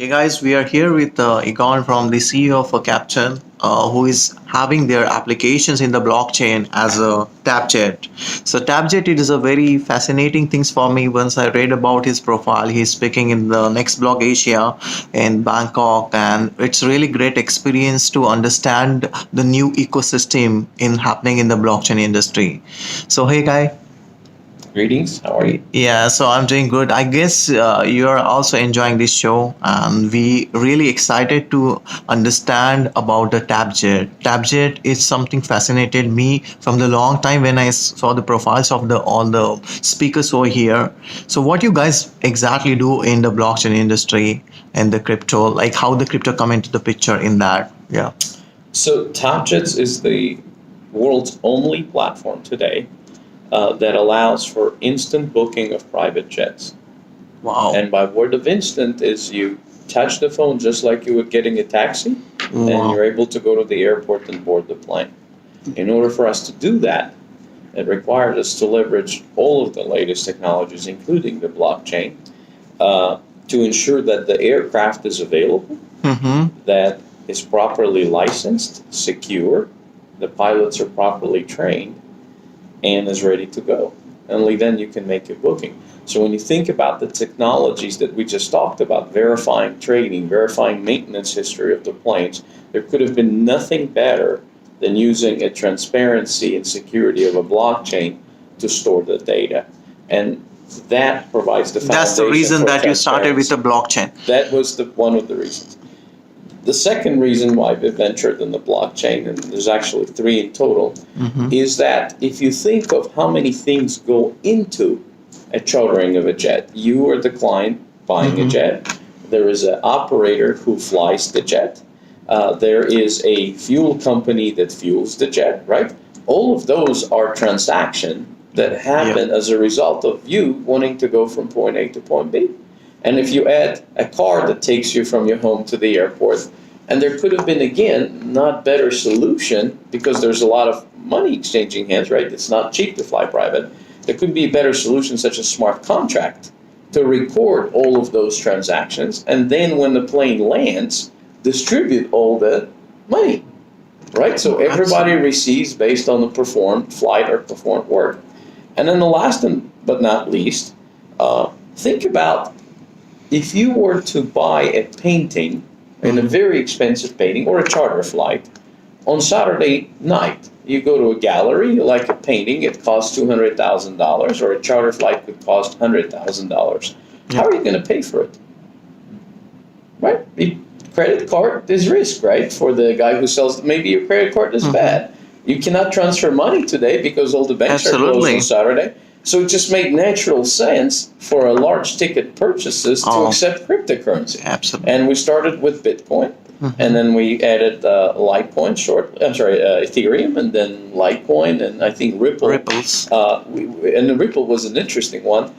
Hey guys, we are here with Egon from the CEO of Captain, who is having their applications in the blockchain as a TapJet. So TapJet, it is a very fascinating things for me. Once I read about his profile, he's speaking in the Next Blog Asia in Bangkok, and it's really great experience to understand the new ecosystem in happening in the blockchain industry. So hey guy. Greetings, how are you? Yeah, so I'm doing good. I guess you're also enjoying this show, and we really excited to understand about the TapJet. TapJet is something fascinated me from the long time when I saw the profiles of the all the speakers over here. So, what you guys exactly do in the blockchain industry and the crypto, like how the crypto come into the picture in that? Yeah. So TapJets is the world's only platform today that allows for instant booking of private jets. Wow. And by word of instant is you touch the phone just like you would getting a taxi, and you're able to go to the airport and board the plane. In order for us to do that, it required us to leverage all of the latest technologies, including the blockchain, to ensure that the aircraft is available, that is properly licensed, secure, the pilots are properly trained, and is ready to go. Only then you can make a booking. So when you think about the technologies that we just talked about, verifying trading, verifying maintenance history of the planes, there could have been nothing better than using a transparency and security of a blockchain to store the data. And that provides the foundation. That's the reason for that you started with the blockchain. That was one of the reasons. The second reason why we ventured in the blockchain, and there's actually three in total, is that if you think of how many things go into a chartering of a jet, you are the client buying a jet, there is an operator who flies the jet, there is a fuel company that fuels the jet, right? All of those are transactions that happen as a result of you wanting to go from point A to point B. And if you add a car that takes you from your home to the airport, and there could have been, again, not better solution, because there's a lot of money exchanging hands, right? It's not cheap to fly private. There could be a better solution, such as smart contract, to record all of those transactions, and then when the plane lands, distribute all the money, right? So everybody receives based on the performed flight or performed work. And then the last but not least, think about if you were to buy a painting, and a very expensive painting, or a charter flight, on Saturday night, you go to a gallery, you like a painting, it costs $200,000, or a charter flight could cost $100,000. How are you going to pay for it? Right? The credit card is risk, right? For the guy who sells, maybe your credit card is bad. You cannot transfer money today because all the banks are closed on Saturday. So it just made natural sense for a large ticket purchases to accept cryptocurrency. Absolutely. And we started with Bitcoin, and then we added Litecoin, Ethereum, and then Litecoin, and I think Ripple. Ripples. And the Ripple was an interesting one.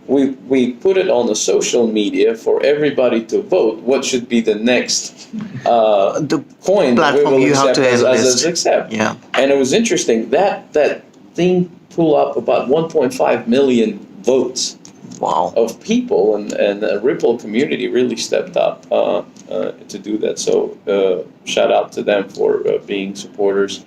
We put it on the social media for everybody to vote what should be the next the coin that we will accept as accept. Yeah. And it was interesting that thing pull up about 1.5 million votes of people, and the Ripple community really stepped up to do that. So shout out to them for being supporters.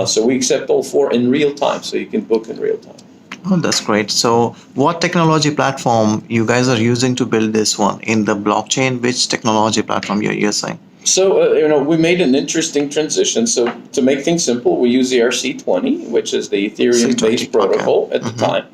So we accept all four in real time, so you can book in real time. Oh, that's great. So what technology platform you guys are using to build this one in the blockchain? Which technology platform you're using? So, we made an interesting transition. So to make things simple, we use the ERC-20, which is the Ethereum-based protocol at the time.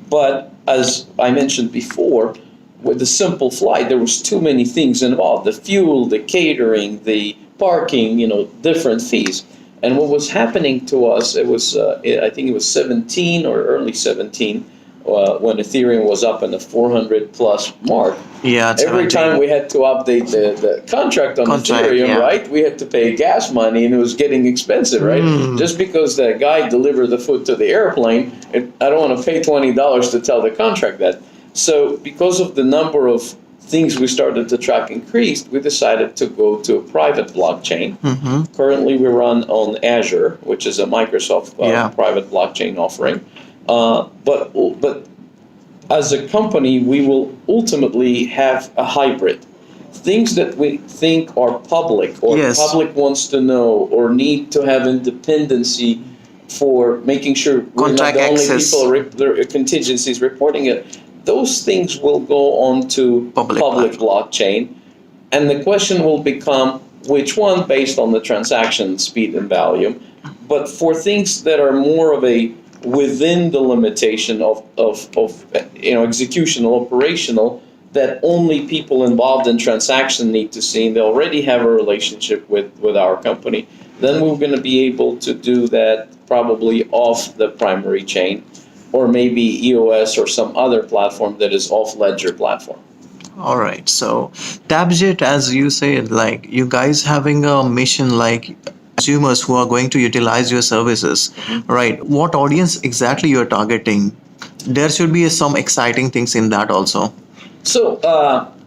But as I mentioned before, with the simple flight, there was too many things involved. The fuel, the catering, the parking, different fees. And what was happening to us, it was, I think it was 17 or early 17, when Ethereum was up in the 400 plus mark. Yeah, every time we had to update the contract on Ethereum, right? We had to pay gas money, and it was getting expensive, right? Just because the guy delivered the food to the airplane, I don't want to pay $20 to tell the contract that. So because of the number of things we started to track increased, we decided to go to a private blockchain. Currently, we run on Azure, which is a Microsoft private blockchain offering. But as a company, we will ultimately have a hybrid. things that we think are public or Yes. public wants to know or need to have independency for making sure we're not Contract the only access. people contingencies reporting it, those things will go on to public blockchain. And the question will become which one based on the transaction speed and volume. But for things that are more of a within the limitation of executional, operational, that only people involved in transaction need to see, and they already have a relationship with our company, then we're going to be able to do that probably off the primary chain, or maybe EOS or some other platform that is off ledger platform. All right. So TapJet, as you said, like you guys having a mission like consumers who are going to utilize your services, right? What audience exactly you're targeting? There should be some exciting things in that also. So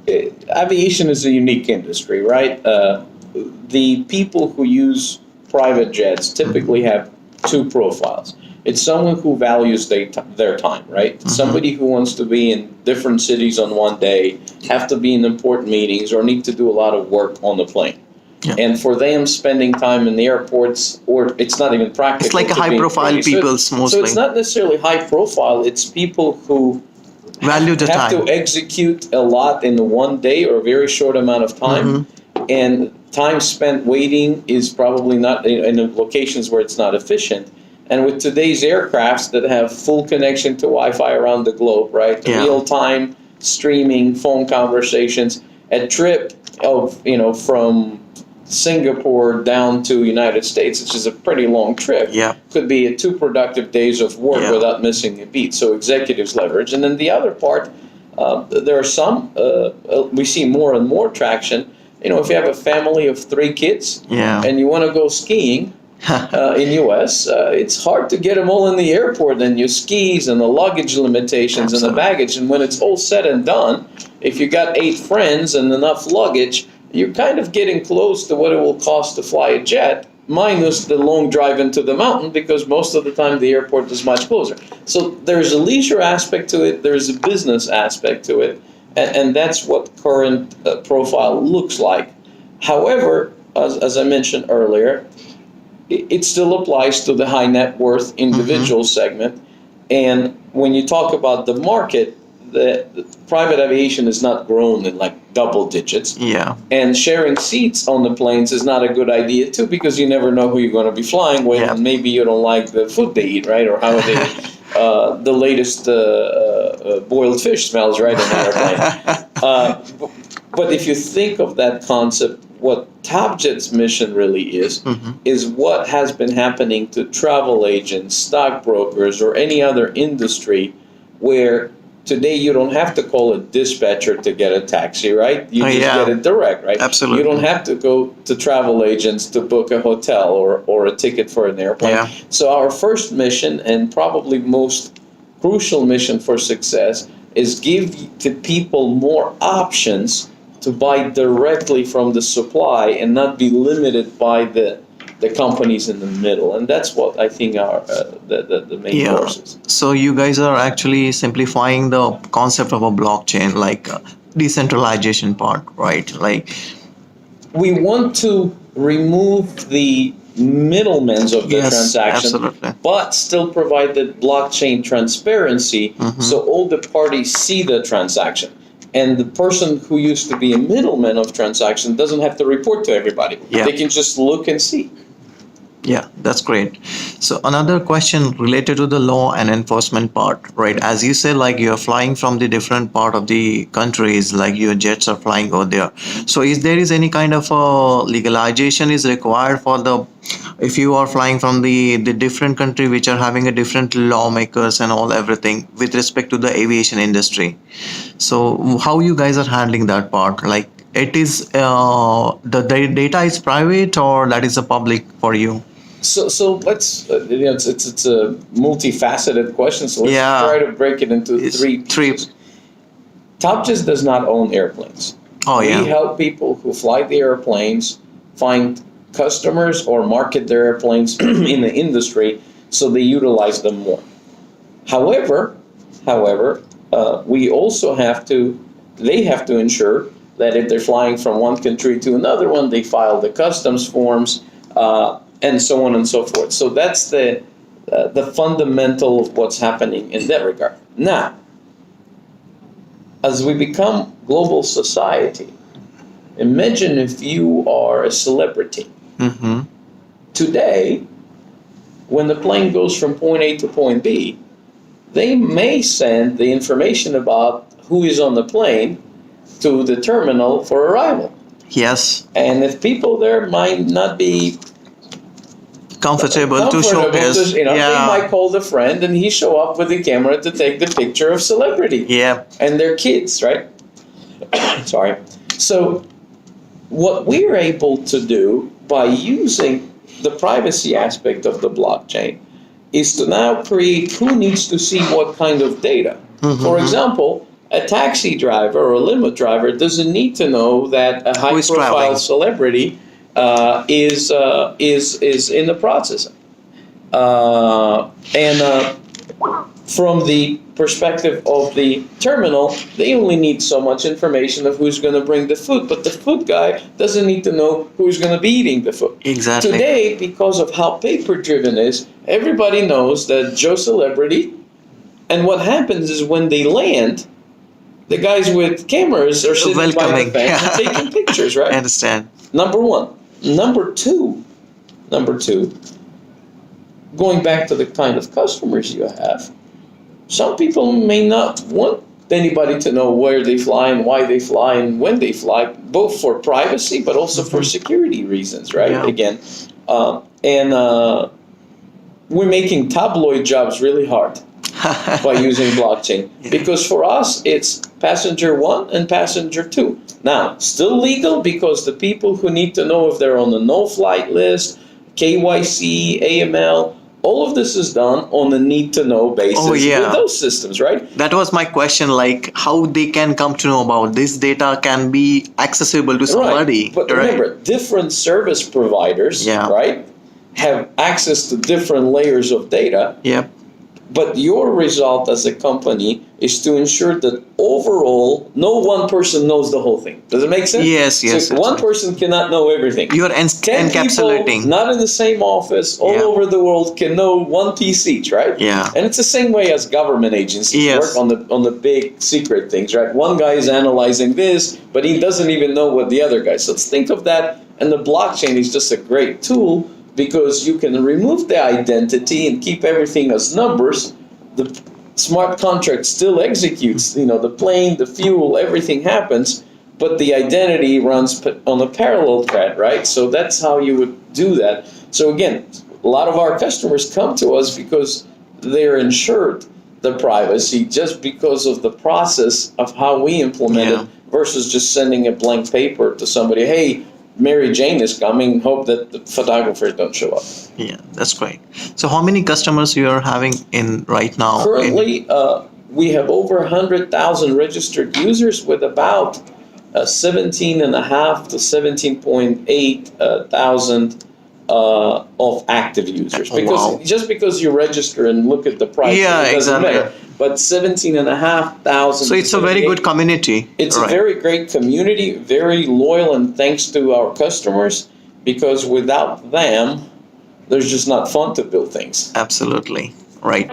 aviation is a unique industry, right? The people who use private jets typically have two profiles. It's someone who values their time, right? Somebody who wants to be in different cities on one day, have to be in important meetings, or need to do a lot of work on the plane. Yeah. And for them, spending time in the airports, or it's not even practical. It's like a to be high profile free. people mostly. So it's not necessarily high profile. It's people who Value the have time. to execute a lot in one day or a very short amount of time. And time spent waiting is probably not in locations where it's not efficient. And with today's aircrafts that have full connection to Wi-Fi around the globe, right? Yeah. Real-time streaming, phone conversations, a trip of, from Singapore down to United States, which is a pretty long trip, Yeah. could be 2 productive days of work Yeah. without missing a beat. So executives leverage. And then the other part, there are some, we see more and more traction. If you have a family of 3 kids Yeah. and you want to go skiing, in U.S., it's hard to get them all in the airport, and your skis and the luggage limitations and the baggage. And when it's all said and done, if you got 8 friends and enough luggage, you're kind of getting close to what it will cost to fly a jet, minus the long drive into the mountain, because most of the time the airport is much closer. So there's a leisure aspect to it, there's a business aspect to it, and that's what current profile looks like. However, as I mentioned earlier, it still applies to the high net worth individual segment. And when you talk about the market, the private aviation is not grown in like double digits. Yeah. And sharing seats on the planes is not a good idea too, because you never know who you're going to be flying with, and maybe you don't like the food they eat, right? Or how they the latest boiled fish smells, right, in an airplane. But if you think of that concept, what TapJet's mission really is what has been happening to travel agents, stockbrokers, or any other industry where today you don't have to call a dispatcher to get a taxi, right? You just get it direct, right? Absolutely. You don't have to go to travel agents to book a hotel or a ticket for an airplane. Yeah. So our first mission, and probably most crucial mission for success, is give to people more options to buy directly from the supply and not be limited by the companies in the middle. And that's what I think are the main forces. So you guys are actually simplifying the concept of a blockchain, like decentralization part, right? Like we want to remove the middlemen of the transaction, but still provide the blockchain transparency, so all the parties see the transaction. And the person who used to be a middleman of transaction doesn't have to report to everybody. They can just look and see. Yeah, that's great. So another question related to the law and enforcement part, right? As you say, like you're flying from the different part of the countries, like your jets are flying over there. So is there any kind of legalization is required for if you are flying from the different country which are having a different lawmakers and all everything with respect to the aviation industry? So how you guys are handling that part? Like it is the data is private or that is a public for you? So let's it's a multifaceted question. So let's try to break it into three. TapJets does not own airplanes. We help people who fly the airplanes find customers or market their airplanes in the industry so they utilize them more. However, we also they have to ensure that if they're flying from one country to another one, they file the customs forms, and so on and so forth. So that's the fundamental of what's happening in that regard. Now, as we become global society, imagine if you are a celebrity. Mm-hmm. Today, when the plane goes from point A to point B, they may send the information about who is on the plane to the terminal for arrival. Yes. And if people there might not be Comfortable to showcase. they might call the friend and he show up with the camera to take the picture of celebrity. Yeah. And their kids, right? Sorry. So what we're able to do by using the privacy aspect of the blockchain is to now create who needs to see what kind of data. Mm-hmm. For example, a taxi driver or a limo driver doesn't need to know that a high-profile celebrity is in the process. From the perspective of the terminal, they only need so much information of who's going to bring the food, but the food guy doesn't need to know who's going to be eating the food. Exactly. Today, because of how paper-driven is, everybody knows that Joe Celebrity, and what happens is when they land, the guys with cameras are sitting by the fence and taking pictures, right? I understand. Number one. Number two, going back to the kind of customers you have, some people may not want anybody to know where they fly and why they fly and when they fly, both for privacy but also for security reasons, right? Yeah. Again, we're making tabloid jobs really hard by using blockchain. Yeah. Because for us, it's passenger 1 and passenger 2. Now, still legal because the people who need to know if they're on the no-flight list, KYC, AML, all of this is done on a need-to-know basis with those systems, right? That was my question, like how they can come to know about this data can be accessible to somebody. Right. But remember, different service providers, right, have access to different layers of data. Yep. But your result as a company is to ensure that overall, no one person knows the whole thing. Does it make sense? Yes, yes. So one person cannot know everything. You're 10 encapsulating. people, not in the same office, all over the world, can know one piece each, right? Yeah. And it's the same way as government agencies work on the big secret things, right? One guy is analyzing this, but he doesn't even know what the other guy. So let's think of that, and the blockchain is just a great tool because you can remove the identity and keep everything as numbers. The smart contract still executes, the plane, the fuel, everything happens, but the identity runs on a parallel thread, right? So that's how you would do that. So again, a lot of our customers come to us because they're insured the privacy just because of the process of how we implement it versus just sending a blank paper to somebody, hey, Mary Jane is coming, hope that the photographers don't show up. Yeah, that's great. So how many customers you are having in right now? Currently, we have over 100,000 registered users with about 17.5 to 17.8 thousand of active users. Because just because you register and look at the price, it doesn't matter. But 17,500. So it's a very good community. It's a very great community, very loyal, and thanks to our customers, because without them, there's just not fun to build things. Absolutely. Right.